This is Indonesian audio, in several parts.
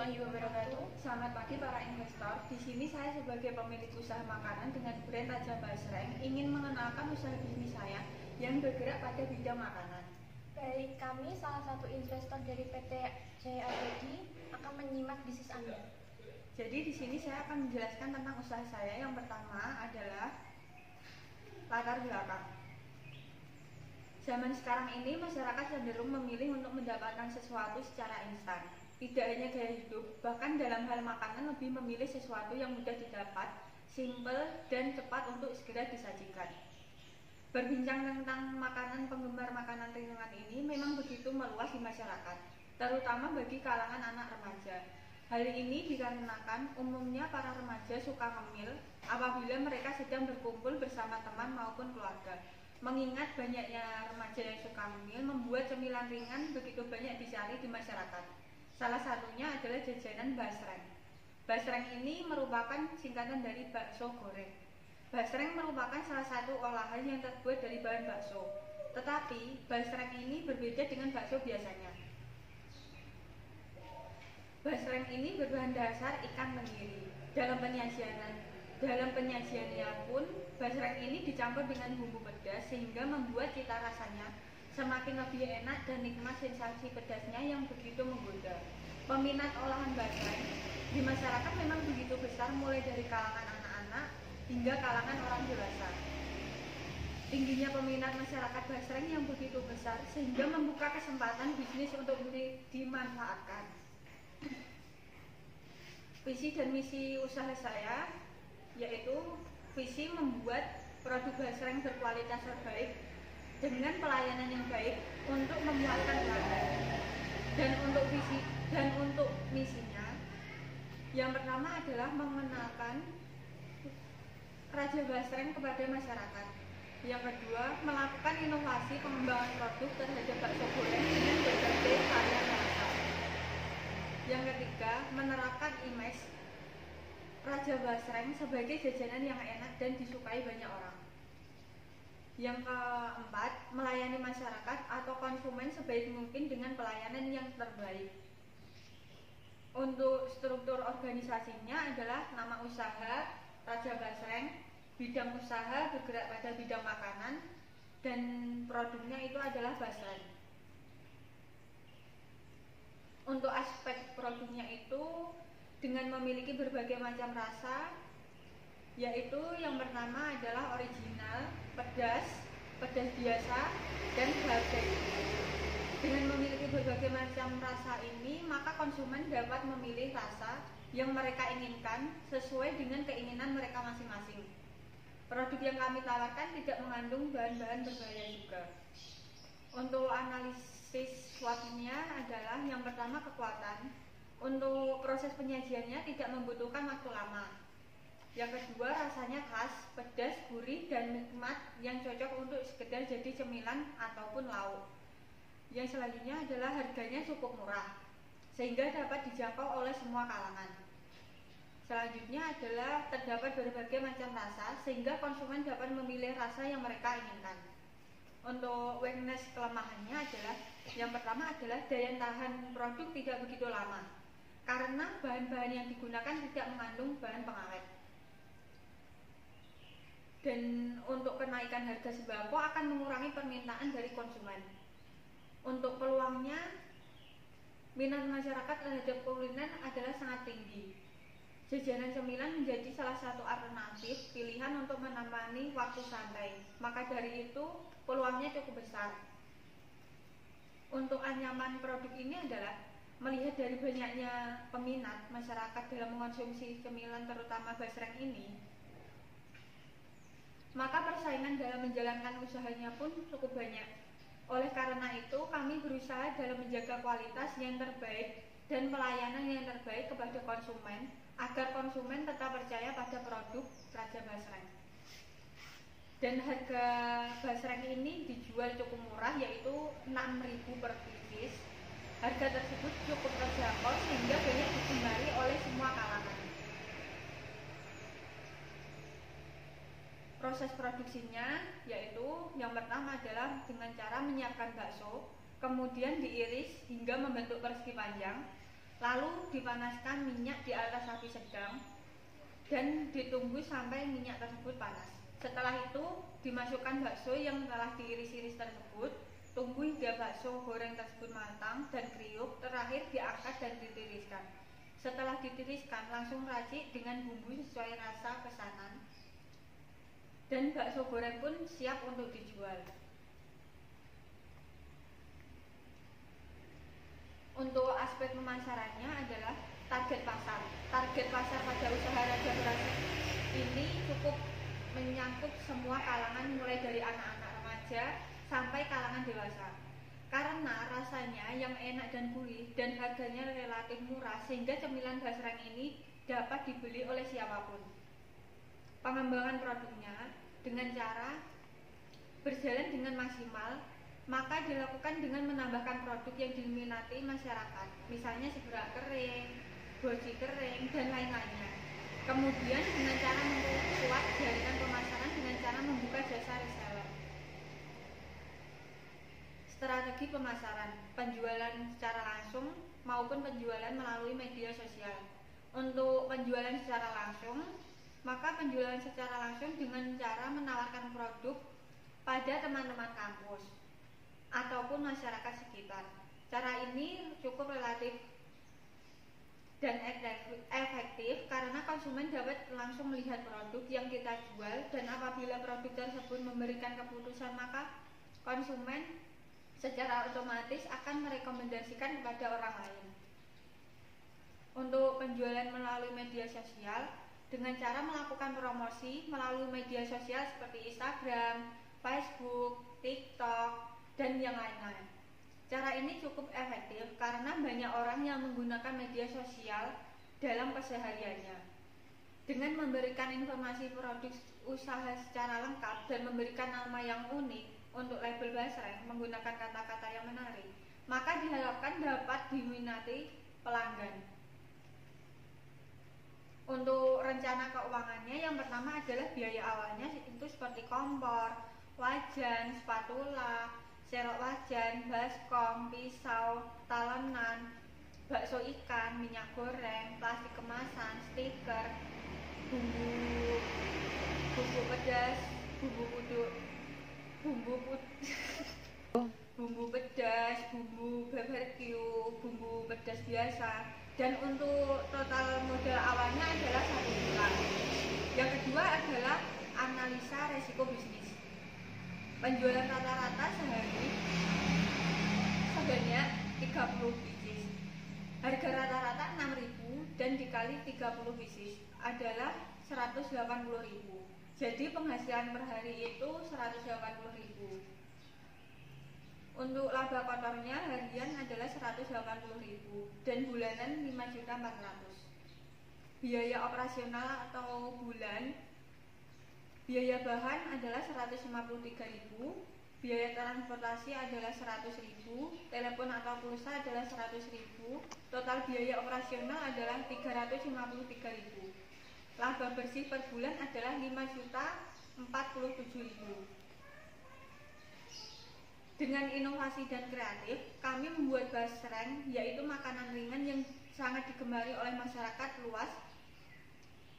warahmatullahi wabarakatuh. Selamat pagi para investor. Di sini saya sebagai pemilik usaha makanan dengan brand Raja Basreng ingin mengenalkan usaha bisnis saya yang bergerak pada bidang makanan. Baik, kami salah satu investor dari PT Jaya Abadi akan menyimak bisnis Anda. Jadi di sini saya akan menjelaskan tentang usaha saya. Yang pertama adalah latar belakang. Zaman sekarang ini masyarakat cenderung memilih untuk mendapatkan sesuatu secara instan. Tidak hanya gaya hidup, bahkan dalam hal makanan lebih memilih sesuatu yang mudah didapat, simple dan cepat untuk segera disajikan. Berbincang tentang makanan, penggemar makanan ringan ini memang begitu meluas di masyarakat, terutama bagi kalangan anak remaja. Hal ini dikarenakan umumnya para remaja suka ngemil apabila mereka sedang berkumpul bersama teman maupun keluarga. Mengingat banyaknya remaja yang suka ngemil membuat cemilan ringan begitu banyak dicari di masyarakat. Salah satunya adalah jajanan basreng. Basreng ini merupakan singkatan dari bakso goreng. Basreng merupakan salah satu olahan yang terbuat dari bahan bakso. Tetapi basreng ini berbeda dengan bakso biasanya. Basreng ini berbahan dasar ikan tenggiri. Dalam penyajiannya pun basreng ini dicampur dengan bumbu pedas sehingga membuat cita rasanya semakin lebih enak dan nikmat. Sensasi pedasnya yang begitu menggoda. Peminat olahan basreng di masyarakat memang begitu besar, mulai dari kalangan anak-anak hingga kalangan orang dewasa. Tingginya peminat masyarakat basreng yang begitu besar sehingga membuka kesempatan bisnis untuk dimanfaatkan. Visi dan misi usaha saya yaitu visi membuat produk basreng berkualitas terbaik dengan pelayanan yang baik untuk memuaskan pelanggan. Dan untuk misinya yang pertama adalah mengenalkan Raja Basreng kepada masyarakat. Yang kedua, melakukan inovasi pengembangan produk terhadap bakso goreng dengan berbagai varian rasa. Yang ketiga, menerapkan image Raja Basreng sebagai jajanan yang enak dan disukai banyak orang. Yang keempat, melayani masyarakat atau konsumen sebaik mungkin dengan pelayanan yang terbaik. Untuk struktur organisasinya adalah nama usaha Raja Basreng, bidang usaha bergerak pada bidang makanan, dan produknya itu adalah basreng. Untuk aspek produknya itu dengan memiliki berbagai macam rasa, yaitu yang pertama adalah original, pedas biasa, dan barbecue. Dengan memiliki berbagai macam rasa ini, maka konsumen dapat memilih rasa yang mereka inginkan sesuai dengan keinginan mereka masing-masing. Produk yang kami tawarkan tidak mengandung bahan-bahan berbahaya juga. Untuk analisis SWOT-nya adalah yang pertama kekuatan. Untuk proses penyajiannya tidak membutuhkan waktu lama. Yang kedua, rasanya khas, pedas, gurih, dan nikmat yang cocok untuk sekedar jadi cemilan ataupun lauk. Yang selanjutnya adalah harganya cukup murah, sehingga dapat dijangkau oleh semua kalangan. Selanjutnya adalah terdapat berbagai macam rasa, sehingga konsumen dapat memilih rasa yang mereka inginkan. Untuk weakness kelemahannya adalah yang pertama adalah daya tahan produk tidak begitu lama, karena bahan-bahan yang digunakan tidak mengandung bahan pengawet. Dan untuk kenaikan harga sembako akan mengurangi permintaan dari konsumen. Untuk peluangnya, minat masyarakat terhadap kuliner adalah sangat tinggi. Jajanan cemilan menjadi salah satu alternatif pilihan untuk menemani waktu santai. Maka dari itu, peluangnya cukup besar. Untuk anyaman produk ini adalah melihat dari banyaknya peminat masyarakat dalam mengonsumsi cemilan terutama basreng ini, maka persaingan dalam menjalankan usahanya pun cukup banyak. Oleh karena itu, kami berusaha dalam menjaga kualitas yang terbaik dan pelayanan yang terbaik kepada konsumen, agar konsumen tetap percaya pada produk Raja Basreng. Dan harga basreng ini dijual cukup murah, yaitu 6.000 per pieces. Harga tersebut cukup terjangkau sehingga banyak digemari oleh semua kalangan. Proses produksinya yaitu yang pertama adalah dengan cara menyiapkan bakso, kemudian diiris hingga membentuk persegi panjang, Lalu dipanaskan minyak di atas api sedang dan ditunggu sampai minyak tersebut panas. Setelah itu dimasukkan bakso yang telah diiris-iris tersebut. Tunggu hingga bakso goreng tersebut matang dan kriuk. Terakhir diangkat dan ditiriskan. Setelah ditiriskan langsung racik dengan bumbu sesuai rasa pesanan. Dan bakso goreng pun siap untuk dijual. Untuk aspek pemasarannya adalah target pasar. Target pasar pada usaha Raja Berasik ini cukup menyangkut semua kalangan, mulai dari anak-anak remaja sampai kalangan dewasa. Karena rasanya yang enak dan gurih dan harganya relatif murah, sehingga cemilan basreng ini dapat dibeli oleh siapapun. Pengembangan produknya dengan cara berjalan dengan maksimal, maka dilakukan dengan menambahkan produk yang diminati masyarakat, misalnya seberak kering, boji kering, dan lain-lainnya. Kemudian dengan cara memperkuat jaringan pemasaran dengan cara membuka jasa reseller. Strategi pemasaran, penjualan secara langsung maupun penjualan melalui media sosial. Untuk penjualan secara langsung, maka penjualan secara langsung dengan cara menawarkan produk pada teman-teman kampus ataupun masyarakat sekitar. Cara ini cukup relatif dan efektif karena konsumen dapat langsung melihat produk yang kita jual, dan apabila produk tersebut memberikan keputusan, maka konsumen secara otomatis akan merekomendasikan kepada orang lain. Untuk penjualan melalui media sosial dengan cara melakukan promosi melalui media sosial seperti Instagram, Facebook, TikTok, dan yang lain-lain. Cara ini cukup efektif karena banyak orang yang menggunakan media sosial dalam kesehariannya. Dengan memberikan informasi produk usaha secara lengkap dan memberikan nama yang unik untuk label basreng menggunakan kata-kata yang menarik, maka diharapkan dapat diminati pelanggan. Untuk rencana keuangannya, yang pertama adalah biaya awalnya itu seperti kompor, wajan, spatula, serok wajan, baskom, pisau, talenan, bakso ikan, minyak goreng, plastik kemasan, stiker, bumbu pedas, bumbu pedas, bumbu barbecue, bumbu pedas biasa. Dan untuk total modal awalnya adalah 1 bulan. Yang kedua adalah analisa resiko bisnis. Penjualan rata-rata sehari sebanyak 30 pieces. Harga rata-rata 6.000 dan dikali 30 pieces adalah 180.000. Jadi penghasilan per hari itu 180.000. Untuk laba kotornya harian adalah 180.000 dan bulanan 5.400.000. Biaya operasional atau bulan, biaya bahan adalah 153.000, biaya transportasi adalah 100.000, telepon atau pulsa adalah 100.000, total biaya operasional adalah 353.000. Laba bersih per bulan adalah 5.047.000. Dengan inovasi dan kreatif, kami membuat basreng, yaitu makanan ringan yang sangat digemari oleh masyarakat luas,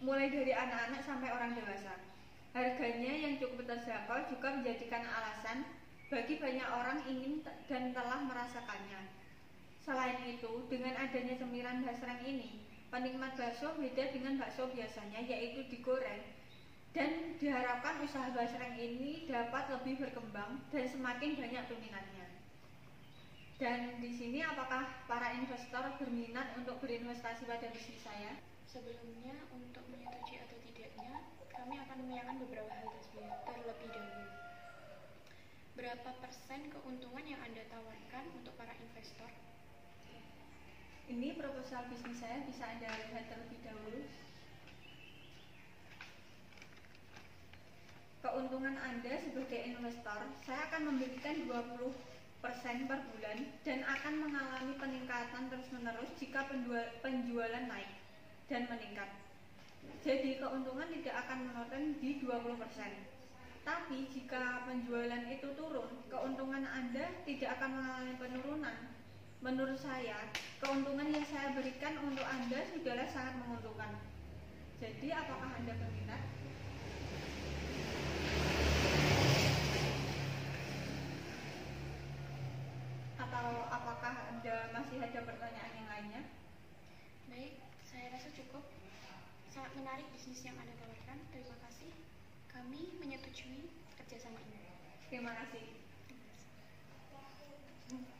mulai dari anak-anak sampai orang dewasa. Harganya yang cukup terjangkau juga menjadikan alasan bagi banyak orang ingin dan telah merasakannya. Selain itu, dengan adanya cemilan basreng ini, penikmat bakso beda dengan bakso biasanya, yaitu digoreng. Dan diharapkan usaha basreng ini dapat lebih berkembang dan semakin banyak peminatnya. Dan di sini apakah para investor berminat untuk berinvestasi pada bisnis saya? Sebelumnya, untuk menyetujui atau tidaknya, kami akan menanyakan beberapa hal terlebih dahulu. Berapa persen keuntungan yang Anda tawarkan untuk para investor? Ini proposal bisnis saya, bisa Anda lihat terlebih dahulu. Keuntungan Anda sebagai investor, saya akan memberikan 20% per bulan dan akan mengalami peningkatan terus-menerus jika penjualan naik dan meningkat. Jadi keuntungan tidak akan menurun di 20%. Tapi jika penjualan itu turun, keuntungan Anda tidak akan mengalami penurunan, menurut saya keuntungan yang saya berikan untuk Anda sudahlah sangat menguntungkan. Jadi apakah Anda berminat? Atau apakah Anda masih ada pertanyaan yang lainnya? Baik, saya rasa cukup. Sangat menarik bisnis yang Anda tawarkan. Terima kasih. Kami menyetujui kerjasama ini. Terima kasih. Terima kasih.